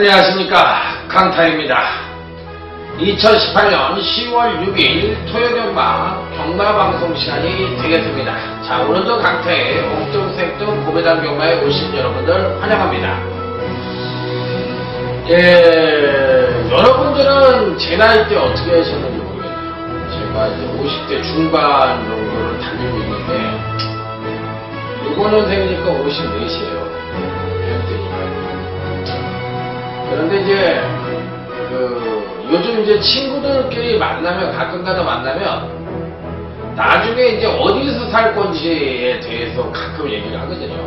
안녕하십니까, 강타입니다. 2018년 10월 6일 토요경마 경마방송 시간이 되겠습니다. 자, 오늘도 강타의 옥동생동 고배당 경마에 오신 여러분들 환영합니다. 여러분들은 제 나이 때 어떻게 하셨는지 모르겠네요. 제가 이제 50대 중반 정도를 달리고 있는데, 요거는 생기니까 54시에요. 그런데 이제 요즘 이제 친구들끼리 만나면, 가끔가다 만나면 나중에 이제 어디서 살 건지에 대해서 가끔 얘기를 하거든요.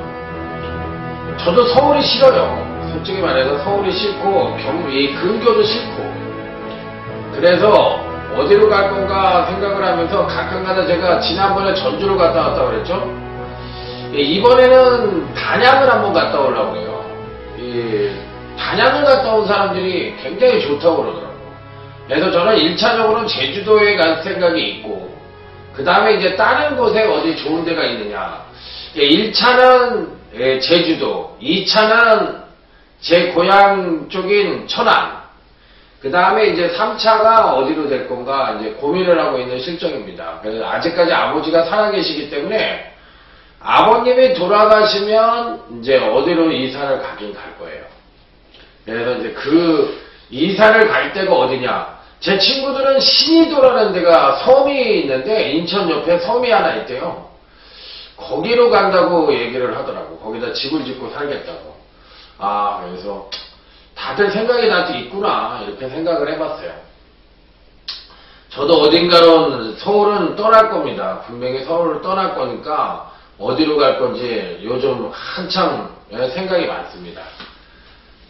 저도 서울이 싫어요. 솔직히 말해서 서울이 싫고 이 근교도 싫고, 그래서 어디로 갈 건가 생각을 하면서 가끔가다 제가 지난번에 전주로 갔다 왔다고 그랬죠. 이번에는 단양을 한번 갔다 오려고 해요. 단양을 갔다 온 사람들이 굉장히 좋다고 그러더라고요. 그래서 저는 1차적으로는 제주도에 갈 생각이 있고, 그 다음에 이제 다른 곳에 어디 좋은 데가 있느냐. 1차는 제주도, 2차는 제 고향 쪽인 천안, 그 다음에 이제 3차가 어디로 될 건가 이제 고민을 하고 있는 실정입니다. 그래서 아직까지 아버지가 살아계시기 때문에 아버님이 돌아가시면 이제 어디로 이사를 가긴 갈 거예요. 그래서 이제 그 이사를 갈 데가 어디냐. 제 친구들은 신의도라는 데가 섬이 있는데, 인천 옆에 섬이 하나 있대요. 거기로 간다고 얘기를 하더라고. 거기다 집을 짓고 살겠다고. 그래서 다들 생각이 나한테 있구나, 이렇게 생각을 해봤어요. 저도 어딘가로 서울은 떠날 겁니다. 분명히 서울을 떠날 거니까 어디로 갈 건지 요즘 한창 생각이 많습니다.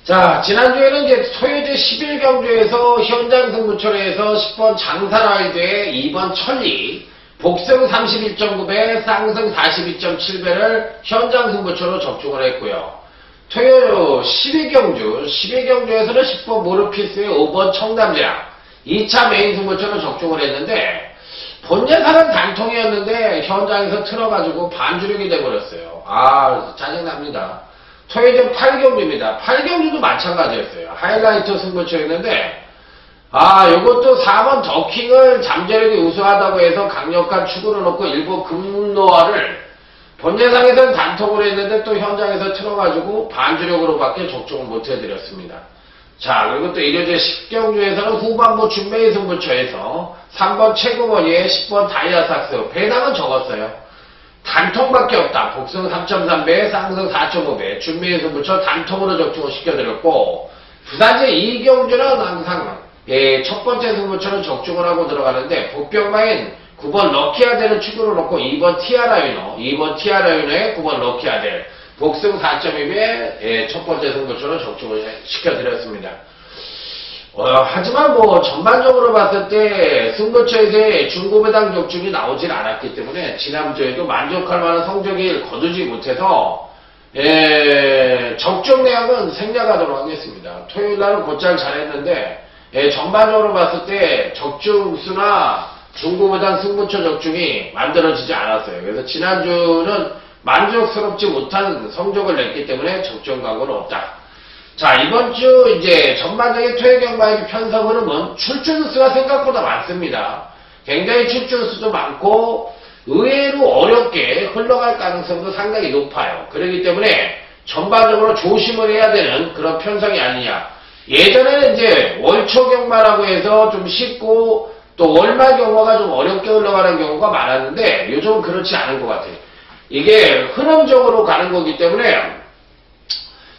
자, 지난주에는 이제 소유제 11경주에서 현장 승부처에서 10번 장사라이드에 2번 천리, 복승 31.9배, 쌍승 42.7배를 현장 승부처로 적중을 했고요. 토요 12경주에서는 10번 모르피스의 5번 청담장, 2차 메인 승부처로 적중을 했는데, 본 예상은 단통이었는데 현장에서 틀어가지고 반주력이 돼버렸어요. 짜증납니다. 토요일 8경주입니다. 8경주도 마찬가지였어요. 하이라이트 승부처였는데, 요것도 4번 더킹을 잠재력이 우수하다고 해서 강력한 축으로 놓고 일부 금노화를 본 예상에서는 단통으로 했는데 또 현장에서 틀어가지고 반주력으로밖에 적중을 못해드렸습니다. 자, 그리고 또 일요제 10경주에서는 후반부 준메이 승부처에서 3번 최고머니에 10번 다이아삭스, 배당은 적었어요. 단통밖에 없다. 복승 3.3배, 쌍승 4.5배, 준비의 승부처 단통으로 적중을 시켜드렸고, 부산제 2경주는 항상 첫 번째 승부처는 적중을 하고 들어가는데, 복병마인 9번 럭키아델을 축으로 놓고 2번 티아라유노에 9번 럭키아델, 복승 4.2배 첫 번째 승부처는 적중을 시켜드렸습니다. 하지만 전반적으로 봤을 때 승부처에서 중고배당 적중이 나오질 않았기 때문에 지난주에도 만족할 만한 성적을 거두지 못해서 적중 내역은 생략하도록 하겠습니다. 토요일날은 곧잘 잘했는데 전반적으로 봤을 때 적중수나 중고배당 승부처 적중이 만들어지지 않았어요. 그래서 지난주는 만족스럽지 못한 성적을 냈기 때문에 적중 각오는 없다. 자, 이번 주 이제 전반적인 토요경마의 편성 흐름은 출전수가 생각보다 많습니다. 굉장히 출전수도 많고 의외로 어렵게 흘러갈 가능성도 상당히 높아요. 그렇기 때문에 전반적으로 조심을 해야 되는 그런 편성이 아니냐. 예전에는 이제 월초경마라고 해서 좀 쉽고 또 월말 경마가 좀 어렵게 흘러가는 경우가 많았는데 요즘은 그렇지 않은 것 같아요. 이게 흐름적으로 가는 거기 때문에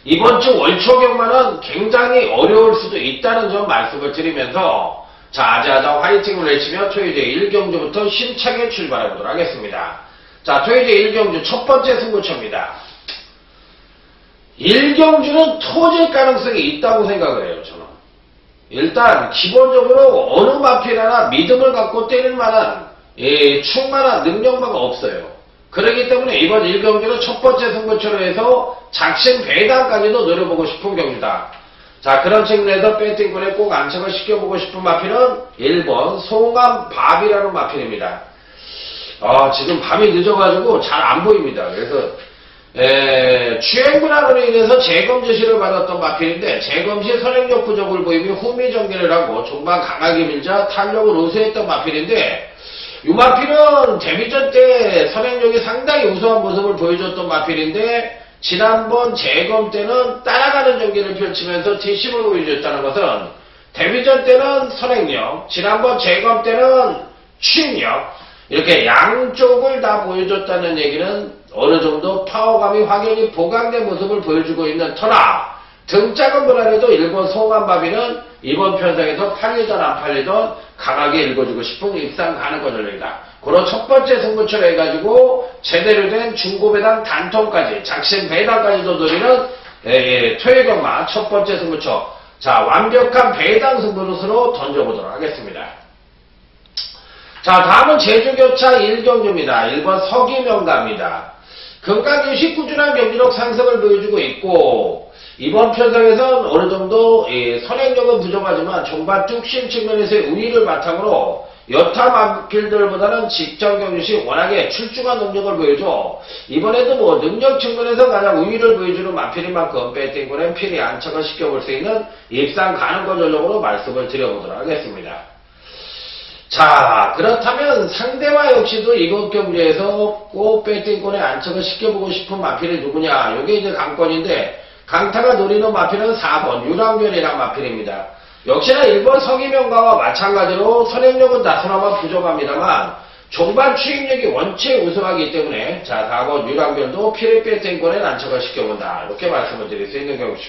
이번 주 월초 경마는 굉장히 어려울 수도 있다는 점 말씀을 드리면서, 자, 아자아자 화이팅을 외치며 토요일제 1경주부터 힘차게 출발해 보도록 하겠습니다. 자, 토요일제 1경주 첫 번째 승부처입니다. 1경주는 터질 가능성이 있다고 생각을 해요, 저는. 일단 기본적으로 어느 마필하나 믿음을 갖고 때릴 만한 충만한 능력만 없어요. 그렇기 때문에 이번 1경주는 첫 번째 승부처로 해서 작심 배당까지도 노려보고 싶은 경주다. 자, 그런 측면에서 배팅권에 꼭 안착을 시켜보고 싶은 마필은 1번 송암밥이라는 마필입니다. 지금 밤이 늦어가지고 잘 안 보입니다. 그래서 주행불안으로 인해서 재검 지시를 받았던 마필인데 재검 시 선행력 부족을 보이며 후미전개를 하고 종반 강하게 밀자 탄력을 우세했던 마필인데 이 마필은 데뷔전 때 선행력이 상당히 우수한 모습을 보여줬던 마필인데 지난번 재검 때는 따라가는 전개를 펼치면서 뒷심을 보여줬다는 것은 데뷔전 때는 선행력, 지난번 재검 때는 추행력 이렇게 양쪽을 다 보여줬다는 얘기는 어느 정도 파워감이 확연히 보강된 모습을 보여주고 있는 터라 등짝은 불안해도 일본 송환바비는 이번 편성에서 팔리던 안 팔리던 강하게 읽어주고 싶은 입상 가능권 전략이다. 그런 첫 번째 승부처를 해가지고 제대로 된 중고배당 단통까지 작심 배당까지도 노리는 토요경마 첫 번째 승부처. 자, 완벽한 배당 승부로 던져보도록 하겠습니다. 자, 다음은 제주교차 1경주입니다. 1번 서기명가입니다. 금강교시 꾸준한 경기력 상승을 보여주고 있고 이번 편성에선 어느 정도 선행력은 부족하지만 종반 뚝심 측면에서의 우위를 바탕으로 여타 마필들보다는 직전 경주 시 워낙에 출중한 능력을 보여줘 이번에도 뭐 능력 측면에서 가장 우위를 보여주는 마필인 만큼 배팅권엔 필히 안착을 시켜볼 수 있는 입상 가능권 전적으로 말씀을 드려보도록 하겠습니다. 자, 그렇다면 상대와 역시도 이번 경기에서 꼭 배팅권에 안착을 시켜보고 싶은 마필이 누구냐? 이게 이제 강권인데 강타가 노리는 마필은 4번 유랑변이란 마필입니다. 역시나 1번 서기명가와 마찬가지로 선행력은 다소나마 부족합니다만 종반 추행력이 원체 우수하기 때문에 자 4번 유랑변도 필히 배팅권에 안착을 시켜본다. 이렇게 말씀을 드릴 수 있는 경우죠.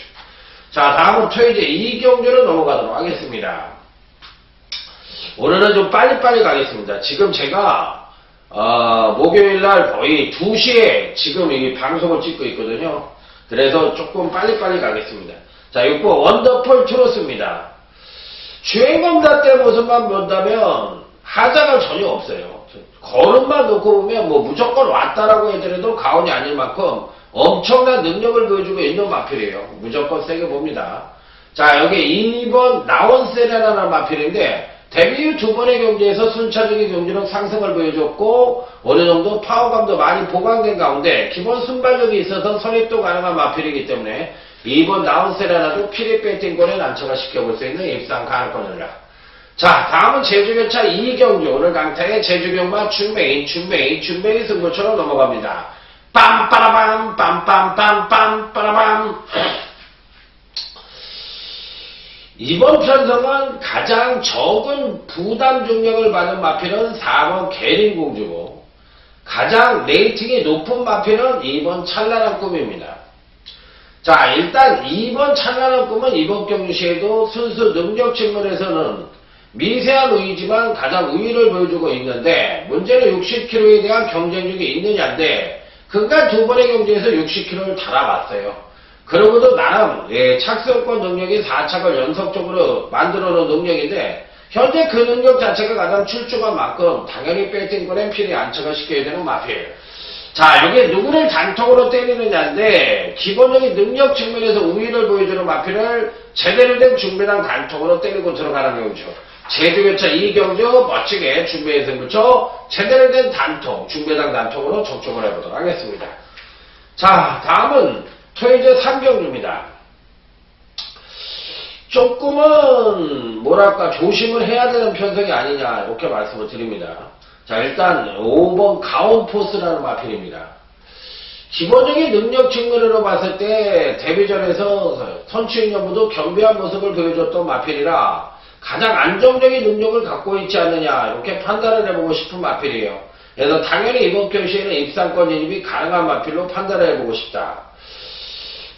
자, 다음은 토요제 2경주로 넘어가도록 하겠습니다. 오늘은 좀 빨리빨리 가겠습니다. 지금 제가 목요일날 거의 2시에 지금 이 방송을 찍고 있거든요. 그래서 조금 빨리빨리 가겠습니다. 자, 6번 원더풀 트로스입니다. 주행검사 때 모습만 본다면 하자가 전혀 없어요. 걸음만 놓고 보면 뭐 무조건 왔다라고 해더라도 가온이 아닐 만큼 엄청난 능력을 보여주고 있는 마필이에요. 무조건 세게 봅니다. 자, 여기 2번 나온세레라는 마필인데 데뷔 후 두 번의 경기에서 순차적인 경기력 상승을 보여줬고 어느 정도 파워감도 많이 보강된 가운데 기본 순발력이 있어서 선입도 가능한 마필이기 때문에 2번 나온세라나도 필히 배팅권에 안착을 시켜볼 수 있는 입상 가능권을 라. 자, 다음은 제주교차 2경주 오늘 강타의 제주경마 준메인 승부처럼 넘어갑니다. 빰빠라밤 빰빰빰빰 빠라밤. 이번 편성은 가장 적은 부담 중력을 받은 마필은 4번 계림공주고 가장 레이팅이 높은 마필은 2번 찬란한 꿈입니다. 자, 일단 2번 찬란한 꿈은 이번 경주 시에도 순수 능력 측면에서는 미세한 우위지만 가장 우위를 보여주고 있는데 문제는 60km에 대한 경쟁력이 있느냐인데 그간 두 번의 경기에서 60km를 달아봤어요. 그러고도 나름 착승권 능력이 4착을 연속적으로 만들어놓은 능력인데 현재 그 능력 자체가 가장 출중한 만큼 당연히 배팅권엔 필히 안착을 시켜야 되는 마필. 자, 여기 누구를 단통으로 때리느냐인데 기본적인 능력 측면에서 우위를 보여주는 마필을 제대로 된 중배당 단통으로 때리고 들어가는 경우죠. 제주교차 2경주 멋지게 준비해 승부처 제대로 된 단통, 중배당 단통으로 접촉을 해보도록 하겠습니다. 자, 다음은 토요제 3경주입니다. 조금은 뭐랄까 조심을 해야 되는 편성이 아니냐 이렇게 말씀을 드립니다. 자, 일단 5번 가온포스라는 마필입니다. 기본적인 능력 측면으로 봤을 때 데뷔전에서 선취행연부도 겸비한 모습을 보여줬던 마필이라 가장 안정적인 능력을 갖고 있지 않느냐 이렇게 판단을 해보고 싶은 마필이에요. 그래서 당연히 이번 경시에는 입상권 진입이 가능한 마필로 판단을 해보고 싶다.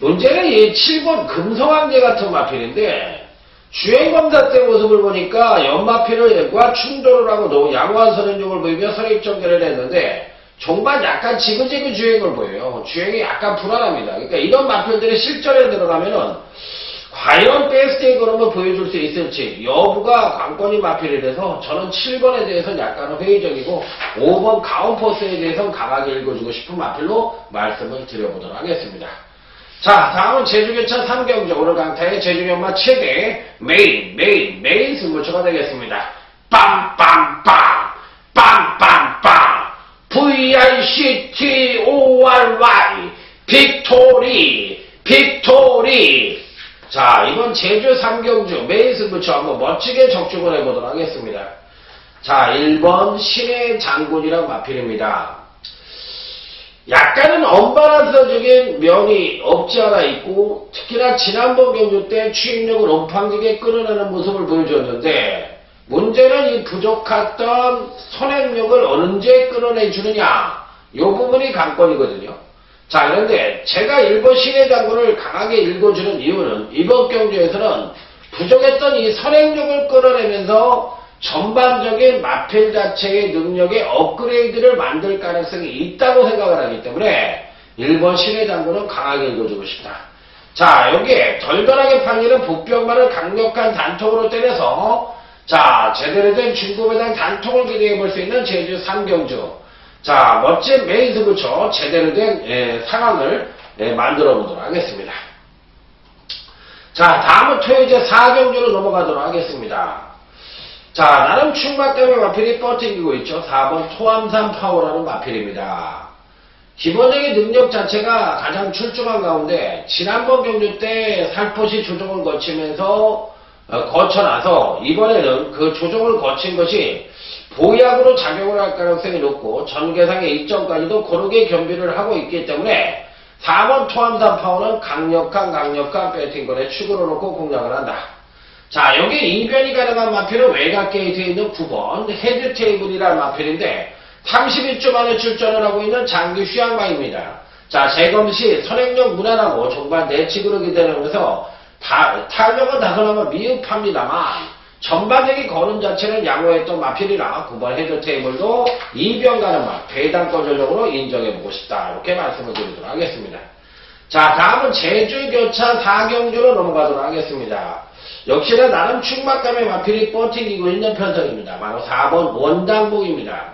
문제는 이 7번 금성황제 같은 마필인데 주행검사 때 모습을 보니까 연마필과 충돌을 하고 너무 양호한 선행력을 보이며 선입전개를 했는데 종반 약간 지그재그 주행을 보여요. 주행이 약간 불안합니다. 그러니까 이런 마필들이 실전에 들어가면은 과연 베스트의 걸음을 보여줄 수 있을지 여부가 관건이 마필이라서 저는 7번에 대해서는 약간은 회의적이고 5번 가온포스에 대해서는 강하게 읽어주고 싶은 마필로 말씀을 드려보도록 하겠습니다. 자, 다음은 제주교차 3경주 오늘 강타의 제주경마 최대 메인 승부처가 되겠습니다. 빰빰빰 빰빰빰 VICTORY 빅토리, 빅토리. 자, 이번 제주 삼경주 메이스부터 한번 멋지게 적중을 해보도록 하겠습니다. 자, 1번 신의 장군이라고 마필입니다. 약간은 언밸런스적인 면이 없지 않아 있고, 특히나 지난번 경주 때 추임력을 온팡지게 끌어내는 모습을 보여줬는데, 문제는 이 부족했던 선행력을 언제 끌어내주느냐, 이 부분이 관건이거든요. 자, 그런데 제가 1번 신의 장군을 강하게 읽어주는 이유는 이번 경주에서는 부족했던 이 선행력을 끌어내면서 전반적인 마필 자체의 능력의 업그레이드를 만들 가능성이 있다고 생각을 하기 때문에 1번 신의 장군은 강하게 읽어주고 싶다. 자, 여기에 덜덜하게 팔리는 복병만을 강력한 단통으로 때려서 자, 제대로 된 중급에 단통을 기대해 볼 수 있는 제주 3경주. 자, 멋진 메이스부터 제대로 된 상황을 만들어 보도록 하겠습니다. 자, 다음은 토요제 4경주로 넘어가도록 하겠습니다. 자, 나름 충막감의 마필이 뻗팅기고 있죠. 4번 토암산 파워라는 마필입니다. 기본적인 능력 자체가 가장 출중한 가운데 지난번 경주 때 살포시 조정을 거쳐나서 이번에는 그 조정을 거친 것이 보약으로 작용을 할 가능성이 높고 전개상의 이점까지도 고르게 겸비를 하고 있기 때문에 4번 토암산 파워는 강력한 배팅권에 축으로 놓고 공략을 한다. 자, 여기 이변이 가능한 마필은 외곽 게이트에 있는 9번 헤드 테이블이라는 마필인데 31주 만에 출전을 하고 있는 장기 휴양마입니다. 자, 재검 시 선행력 무난하고 종반 내측으로 기다리면서 탄력은 다소나마 미흡합니다만 전반적인 거는 자체는 양호했던 마필이라 9번 헤드 테이블도 이변 가는 맛 배당권 전력으로 인정해보고 싶다. 이렇게 말씀을 드리도록 하겠습니다. 자, 다음은 제주교차 4경주로 넘어가도록 하겠습니다. 역시나 나름 충막감의 마필이 뻗팅기고 있는 편성입니다. 바로 4번 원당복입니다.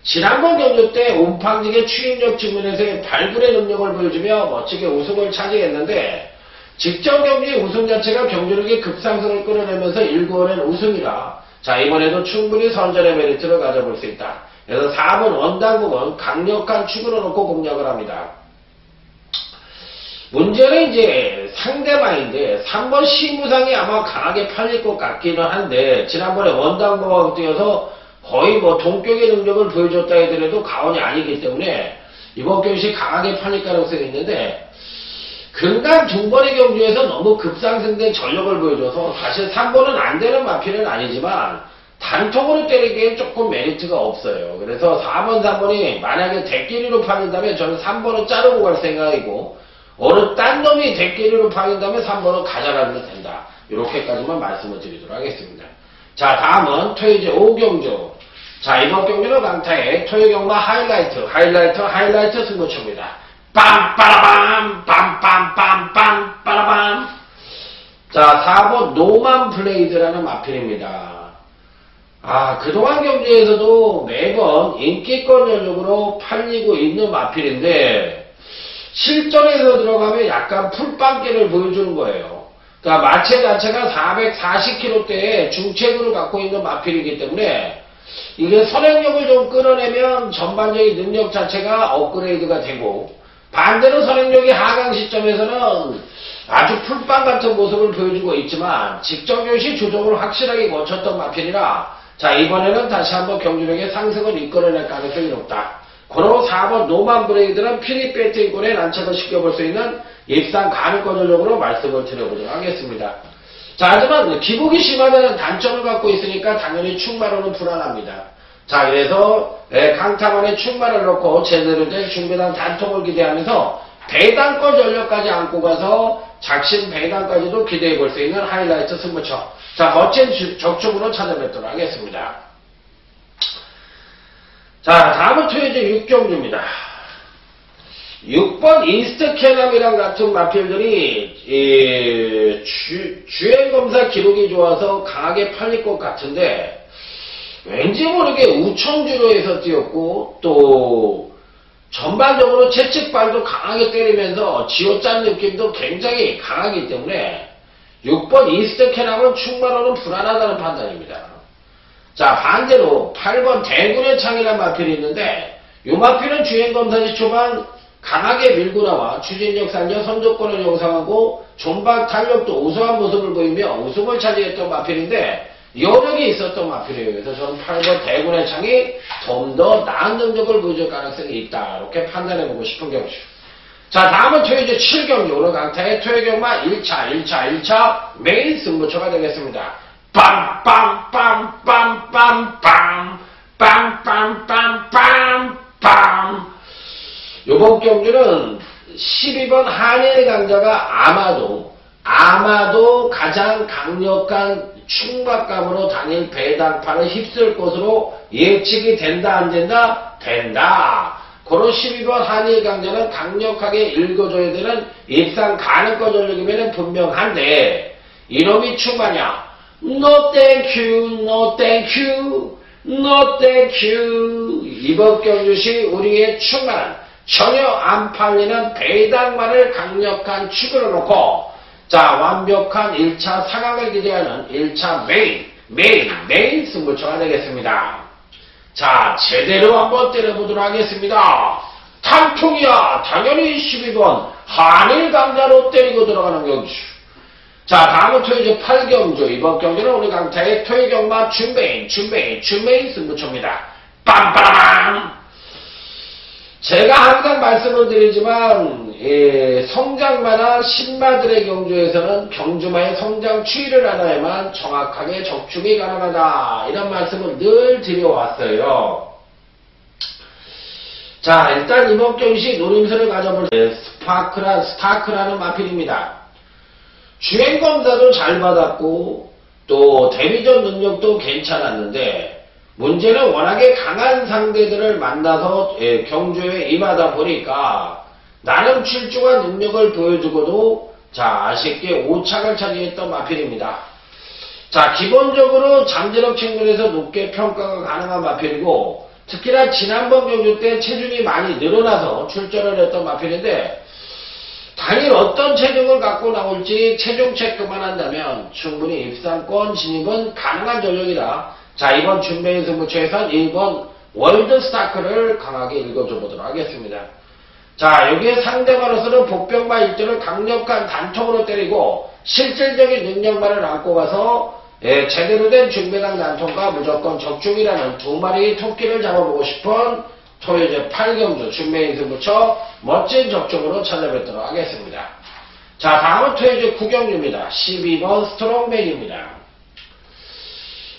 지난번 경주 때 온팡직의 추임력 측면에서의 발굴의 능력을 보여주며 멋지게 우승을 차지했는데 직전 경기의 우승 자체가 경주력의 급상승을 끌어내면서 1구원의 우승이라 자, 이번에도 충분히 선전의 메리트를 가져볼 수 있다. 그래서 4번 원당복은 강력한 축으로 놓고 공략을 합니다. 문제는 이제 상대방인데 3번 시무상이 아마 강하게 팔릴 것 같기는 한데 지난번에 원당복하고 뛰어서 거의 뭐 동격의 능력을 보여줬다 해더라도 가언이 아니기 때문에 이번 경시 강하게 팔릴 가능성이 있는데 근간 두 번의 경주에서 너무 급상승된 전력을 보여줘서 사실 3번은 안 되는 마필은 아니지만 단통으로 때리기엔 조금 메리트가 없어요. 그래서 4번, 3번이 만약에 대끼리로 팔린다면 저는 3번은 자르고 갈 생각이고 어느 딴 놈이 대끼리로 팔린다면 3번은 가져가면 된다. 이렇게까지만 말씀을 드리도록 하겠습니다. 자, 다음은 토요제 5경주. 자, 이번 경주는 강타의 토요경마 하이라이트 승부처입니다. 빰빠라밤 빰빰빰빰 빠라밤. 자, 4번 노만 블레이드라는 마필입니다. 아, 그동안 경주에서도 매번 인기권 전력으로 팔리고 있는 마필인데 실전에서 들어가면 약간 풀빵기를 보여주는 거예요. 그러니까 마체 자체가 440kg대의 중체구를 갖고 있는 마필이기 때문에 이게 선행력을 좀 끌어내면 전반적인 능력 자체가 업그레이드가 되고 반대로 선행력이 하강 시점에서는 아주 풀빵 같은 모습을 보여주고 있지만 직전 경시 조정을 확실하게 거쳤던 마필이라 자, 이번에는 다시 한번 경주력의 상승을 이끌어낼 가능성이 높다. 그리고 4번 노만 브레이드는 피리 배팅권에 난착을 시켜볼 수 있는 입상 가능권 전력으로 말씀을 드려보도록 하겠습니다. 자, 하지만 기복이 심하다는 단점을 갖고 있으니까 당연히 충마로는 불안합니다. 자, 그래서 강타만에 충마를 넣고 제대로 된 중배당 단통을 기대하면서 배당권 전력까지 안고 가서 작심 배당까지도 기대해 볼 수 있는 하이라이트 승부처. 자, 멋진 적중으로 찾아뵙도록 하겠습니다. 자, 다음은 토요제 6경주입니다. 6번 이스트캐남이랑 같은 마필들이 주행검사 기록이 좋아서 강하게 팔릴 것 같은데 왠지 모르게 우청주로에서 뛰었고 또 전반적으로 채찍발도 강하게 때리면서 지어짠 느낌도 굉장히 강하기 때문에 6번 이스트캐남은 충마로는 불안하다는 판단입니다. 자, 반대로 8번 대군의 창이라는 마필이 있는데 이 마필은 주행검사 시 초반 강하게 밀고 나와 추진력, 산력, 선두권을 형성하고 존박 탄력도 우수한 모습을 보이며 우승을 차지했던 마필인데 여력이 있었던 마필이에요. 그래서 저는 8번 대군의 창이 좀 더 나은 능력을 보여줄 가능성이 있다. 이렇게 판단해보고 싶은 경주. 자, 다음은 토요일 7경주. 오늘 강타의 토요경마 1차 메인 승부처가 되겠습니다. 빰빰빰빰빰빰빰빰빰빰빰. 요번 경주는 12번 한일 강자가 아마도 가장 강력한 충박감으로 단일 배당판을 휩쓸 것으로 예측이 된다 안 된다? 된다. 그런 12번 한일 강자는 강력하게 읽어줘야 되는 입상 가능권 전력이면 분명한데 이놈이 충마냐? No thank you, no thank you, no thank you. 이번 경주시 우리의 충만한 전혀 안 팔리는 배당만을 강력한 축으로 놓고 자, 완벽한 1차 상황을 기대하는 1차 메인 승부처가 되겠습니다. 자, 제대로 한번 때려보도록 하겠습니다. 탕통이야! 당연히 12번 한일 강자로 때리고 들어가는 경주. 자, 다음은 토요일 8경주. 이번 경주는 우리 강타의 토요경마 준메인 승부처입니다. 빰빠라밤! 제가 항상 말씀을 드리지만 성장마나 신마들의 경주에서는 경주마의 성장 추이를 알아야만 정확하게 적중이 가능하다. 이런 말씀을 늘 드려왔어요. 자, 일단 이번 경시 노림수를 가져볼 때 스타크라는 마필입니다. 주행검사도 잘 받았고 또 데뷔전 능력도 괜찮았는데 문제는 워낙에 강한 상대들을 만나서 경주에 임하다 보니까 나름 출중한 능력을 보여주고도 자, 아쉽게 5착을 차지했던 마필입니다. 자, 기본적으로 잠재력 측면에서 높게 평가가 가능한 마필이고 특히나 지난번 경주 때 체중이 많이 늘어나서 출전을 했던 마필인데 당일 어떤 체중을 갖고 나올지 체중 체크만 한다면 충분히 입상권 진입은 가능한 전력이다. 자, 이번 준메인 승부처에선 1번 월드스타크를 강하게 읽어줘보도록 하겠습니다. 자, 여기에 상대방으로서는 복병마 1조를 강력한 단통으로 때리고 실질적인 능력만을 안고 가서 제대로 된 중배당 단통과 무조건 적중이라는 두 마리 토끼를 잡아보고 싶은 토요일 8경주 준메인 승부처 멋진 적중으로 찾아뵙도록 하겠습니다. 자, 다음은 토요일 9경주입니다. 12번 스트롱맨입니다.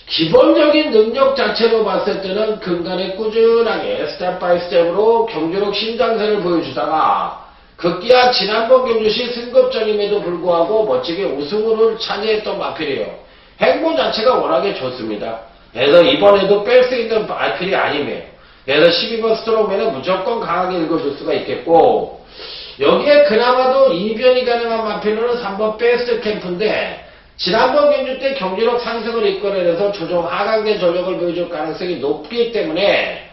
기본적인 능력 자체로 봤을 때는 근간에 꾸준하게 스텝 바이 스텝으로 경주력 신장세를 보여주다가 급기야 지난번 경주시 승급전임에도 불구하고 멋지게 우승으로 차지했던 마필이에요. 행보 자체가 워낙에 좋습니다. 그래서 이번에도 뺄 수 있는 마필이 아니에요. 그래서 12번 스트롱맨은 무조건 강하게 읽어줄 수가 있겠고 여기에 그나마도 이변이 가능한 마필로는 3번 베스트 캠프인데 지난번 경주 때 경주력 상승을 이끌어내서 조정 하강된 전력을 보여줄 가능성이 높기 때문에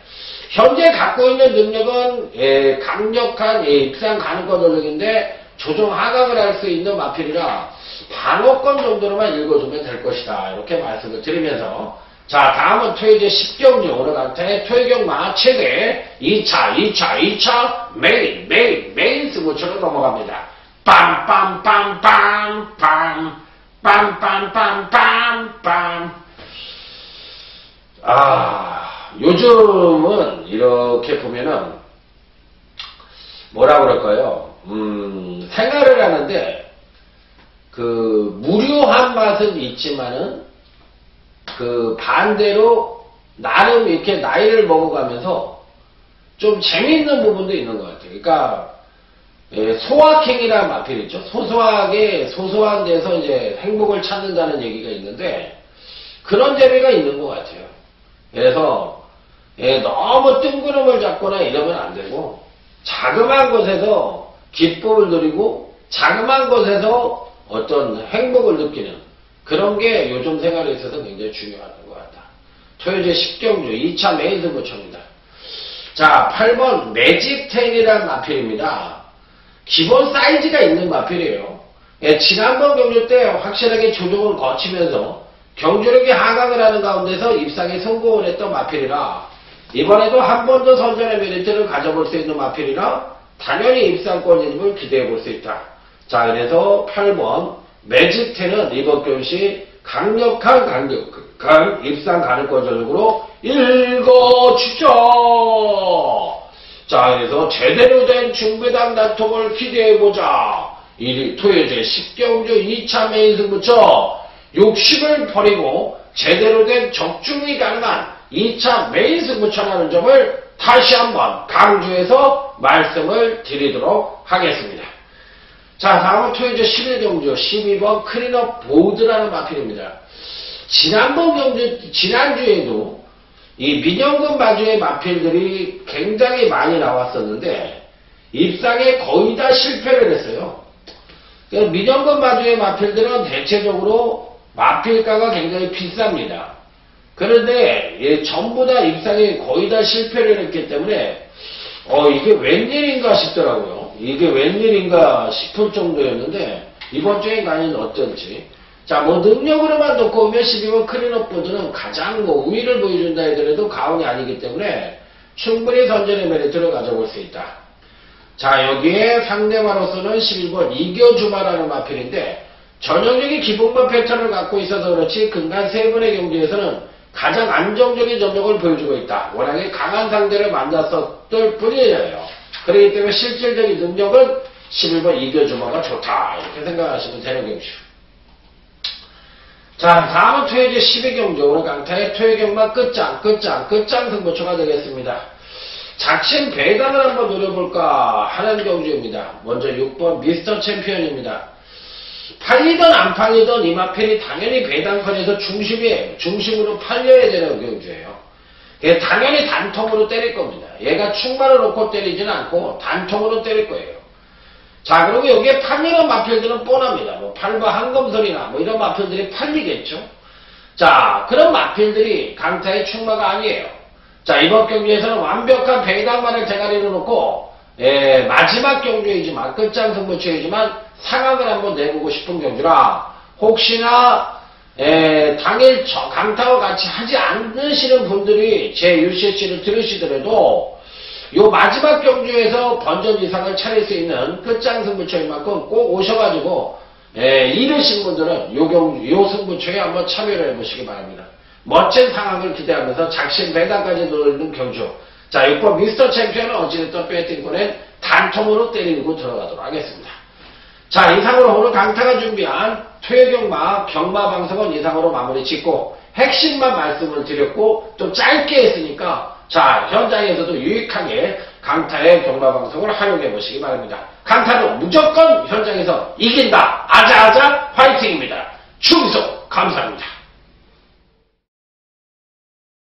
현재 갖고 있는 능력은 강력한 입상 가능권 전력인데 조정 하강을 할 수 있는 마필이라 방어권 정도로만 읽어주면 될 것이다. 이렇게 말씀을 드리면서 자, 다음은 토요일 10경주 오늘 강타의 토요경마 최대 2차 메인 승부처로 넘어갑니다. 빰빰빰빰빰 빰빰빰빰빰. 요즘은 이렇게 보면은 뭐라 그럴까요? 생활을 하는데 그 무료한 맛은 있지만은 그 반대로 나름 이렇게 나이를 먹어가면서 좀 재미있는 부분도 있는 것 같아요. 그러니까 소확행이라는 마필이 있죠. 소소한 데서 이제 행복을 찾는다는 얘기가 있는데 그런 재미가 있는 것 같아요. 그래서 너무 뜬구름을 잡거나 이러면 안 되고 자그마한 것에서 기쁨을 누리고 자그마한 것에서 어떤 행복을 느끼는 그런 게 요즘 생활에 있어서 굉장히 중요한 것 같다. 토요일 10경주 2차 메인 승부처입니다. 자, 8번 매직텐이라는 마필입니다. 기본 사이즈가 있는 마필이에요. 지난번 경주 때 확실하게 조정을 거치면서 경주력이 하강을 하는 가운데서 입상에 성공을 했던 마필이라 이번에도 한 번 더 선전의 메리트를 가져볼 수 있는 마필이라 당연히 입상권 진입을 기대해 볼 수 있다. 자, 그래서 8번 매직텐은 이번 경시 강력한 입상 가능권 전력으로 읽어주죠. 자, 그래서 제대로 된 중배당 단통을 기대해보자. 토요제 10경주 2차 메인 승부처 60을 버리고 제대로 된 적중이 가능한 2차 메인 승부처라는 점을 다시 한번 강조해서 말씀을 드리도록 하겠습니다. 자, 다음은 토요제 11경주 12번 클린업 보드라는 마필입니다. 지난주에도 이 민영금 마주의 마필들이 굉장히 많이 나왔었는데 입상에 거의 다 실패를 했어요. 민영금 마주의 마필들은 대체적으로 마필가가 굉장히 비쌉니다. 그런데 전부 다 입상에 거의 다 실패를 했기 때문에 이게 웬일인가 싶더라고요. 이게 웬일인가 싶을 정도였는데 이번 주에 과연 어떨지. 자, 능력으로만 놓고 오면 12번 클린업 보드는 가장 우위를 보여준다 하더라도 가온이 아니기 때문에 충분히 선전의 메리트를 가져볼 수 있다. 자, 여기에 상대마로서는 11번 이겨주마라는 마필인데 전형적인 기본만 패턴을 갖고 있어서 그렇지 근간 세 번의 경기에서는 가장 안정적인 전력을 보여주고 있다. 워낙에 강한 상대를 만났었을 뿐이에요. 그렇기 때문에 실질적인 능력은 11번 이겨주마가 좋다. 이렇게 생각하시면 되는 경주. 자, 다음은 토요제 12경주. 오늘 강타의 토요경마 끝장 승부처가 되겠습니다. 작심 배당을 한번 노려볼까 하는 경주입니다. 먼저 6번 미스터 챔피언입니다. 팔리던 안 팔리던 이 마필이 당연히 배당권에서 중심으로 팔려야 되는 경주예요. 당연히 단통으로 때릴 겁니다. 얘가 충만을 놓고 때리지는 않고 단통으로 때릴 거예요. 자, 그리고 여기에 팔리는 마필들은 뻔합니다. 8번 한검설이나 이런 마필들이 팔리겠죠. 자, 그런 마필들이 강타의 충마가 아니에요. 자, 이번 경기에서는 완벽한 배당만을 대가리로 놓고 마지막 경주이지만 끝장 승부처이지만 상황을 한번 내보고 싶은 경주라 혹시나 당일 강타와 같이 하지 않으시는 분들이 제 UCC를 들으시더라도 요 마지막 경주에서 번전 이상을 차릴 수 있는 끝장 승부처인 만큼 꼭 오셔가지고 이르신 분들은 요 승부처에 한번 참여를 해보시기 바랍니다. 멋진 상황을 기대하면서 작심 배당까지 노리는 경주. 자, 6번 미스터 챔피언은 어찌됐든 배팅권엔 단통으로 때리고 들어가도록 하겠습니다. 자, 이상으로 오늘 강타가 준비한 토요경마 경마 방송은 이상으로 마무리 짓고 핵심만 말씀을 드렸고 또 짧게 했으니까 자, 현장에서도 유익하게 강타의 경마 방송을 활용해 보시기 바랍니다. 강타도 무조건 현장에서 이긴다. 아자아자 화이팅입니다. 충성 감사합니다.